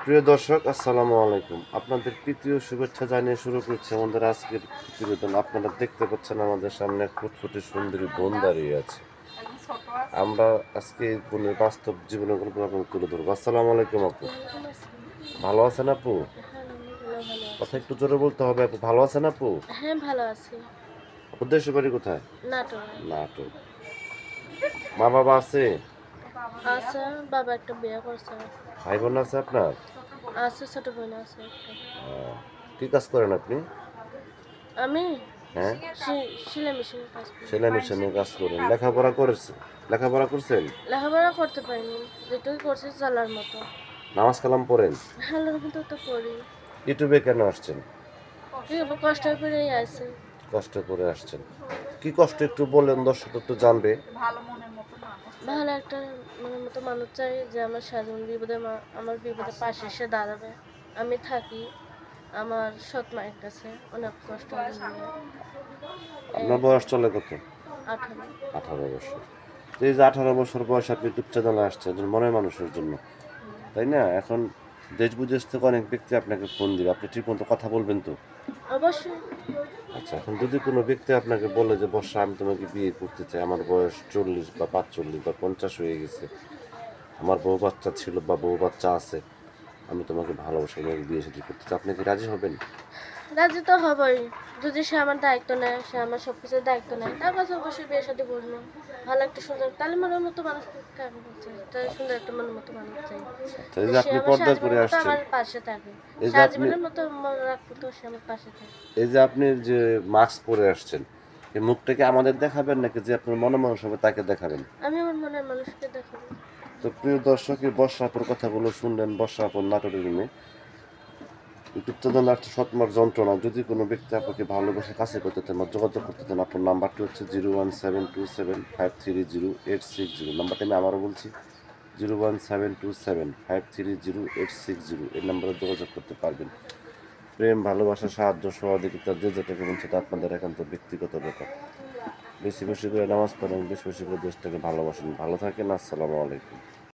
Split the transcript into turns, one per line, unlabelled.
প্রিয় দর্শক, আসসালামু আলাইকুম। আপনাদের প্রীতীয় শুভেচ্ছা জানিয়ে শুরু করছি আমাদের আজকের প্রতিবেদন। আপনারা দেখতে পাচ্ছেন আমাদের সামনে ফুটফুটে সুন্দরী বোন দাঁড়িয়ে আছে। আমরা আজকে এই বোনের বাস্তব জীবনের গল্প আপনাদের তুলে ধরবো। আসসালামু আলাইকুম আপু, ভালো আছেন আপু? কথা একটু জোরে বলতে হবে আপু। ভালো আছেন আপু?
হ্যাঁ, ভালো আছি।
আপুর দেশের বাড়ি কোথায়?
নাটোরে।
নাটোর। মা বাবা আছে?
আছে, বাবা একটা বিয়ে করছে।
ভাই বোন আছে আপনার?
আছে, ছোট বোন আছে একটা।
কি কাজ করেন আপনি?
আমি
হ্যাঁ,
সেলাই মেশিনের কাজ করি।
সেলাই মেশিনে কাজ করেন। লেখাপড়া করেছেন? লেখাপড়া করছেন?
লেখাপড়া করতে পারিনি, যেটুকু করছি চলার মতো।
নামাজ কালাম পড়েন?
ভালোর মতো তো করি।
ইউটিউবে কেন আসছেন?
কষ্ট করেই আছে।
কষ্ট করে আসছেন। কি কষ্ট একটু বললেন, দর্শক একটু জানবে।
ভালো একটা মনের মতো মানুষ চাই, যে আমার স্বাধীন বিপদে আমার বিপদে পাশে এসে দাঁড়াবে। আমি থাকি আমার সৎ মায়ের কাছে, অনেক কষ্ট নিয়ে।
আপনার বয়স চলে কত?
18।
18 বছর। তো এই যে 18 বছর বয়স আপনি ইউটিউব চ্যানেলে আসছেন একজন মনের মানুষের জন্য, তাই না? এখন দেশ বিদেশ থেকে অনেক ব্যক্তি আপনাকে ফোন দিবে, আপনি ঠিক মতো কথা বলবেন তো?
অবশ্যই।
আচ্ছা, এখন যদি কোনো ব্যক্তি আপনাকে বলে যে বর্ষা আমি তোমাকে বিয়ে করতে চাই, আমার বয়স 40 বা 45 বা 50 হয়ে গেছে, আমার বউ বাচ্চা ছিল বা বউ বাচ্চা আছে, আমি তোমাকে ভালোবাসি, আমি বিয়ে শাদী করতে চাই, আপনি কি রাজি হবেন?
রাজি তো হবই, যদি সে আমার দায়িত্ব নেয়, সে আমার সব কিছুর দায়িত্ব নেয়, তার কাছে অবশ্যই বিয়ে সাথে বলবো। ভালো একটা সুন্দর, তাহলে মনের মতো মানুষ কাকে চাই, তাই সুন্দর একটা মনের মতো মানুষ চাই।
তো এই যে
সে
আপনি
আমার
পর্দা
সারা
করে
জীবনের মতো
আসছেন,
আমার পাশে থাকে,
এই যে
সারা
আপনি
জীবনের মতো মনে রাখবো, তো সে আমার পাশে থাকে।
এই যে আপনি যে মাস্ক পরে আসছেন, এই মুখটাকে আমাদের দেখাবেন নাকি যে আপনার মনে মানুষ হবে তাকে দেখাবেন?
আমি আমার মনের মানুষকে দেখাবো।
তো প্রিয় দর্শক, এই বর্ষাপুর কথাগুলো শুনলেন। বর্ষাপুর নাটোরের মেয়ে, ইউটিউব চ্যানেল একটা সৎমার যন্ত্রণা। যদি কোনো ব্যক্তি আপনাকে ভালোবেসে কাছে করতে চান বা যোগাযোগ করতে চান, আপনার নাম্বারটি হচ্ছে 01727530860। নাম্বারটা আমি আবারও বলছি, 01727530860। এই নাম্বারে যোগাযোগ করতে পারবেন। প্রেম, ভালোবাসা, সাহায্য, সহযোগিতা যে যেটা করবেন সেটা আপনাদের একান্ত ব্যক্তিগত ব্যাপার। বেশি বেশি করে নামাজ পড়েন, বেশি বেশি করে দেশটাকে ভালোবাসেন। ভালো থাকেন। আসসালামু আলাইকুম।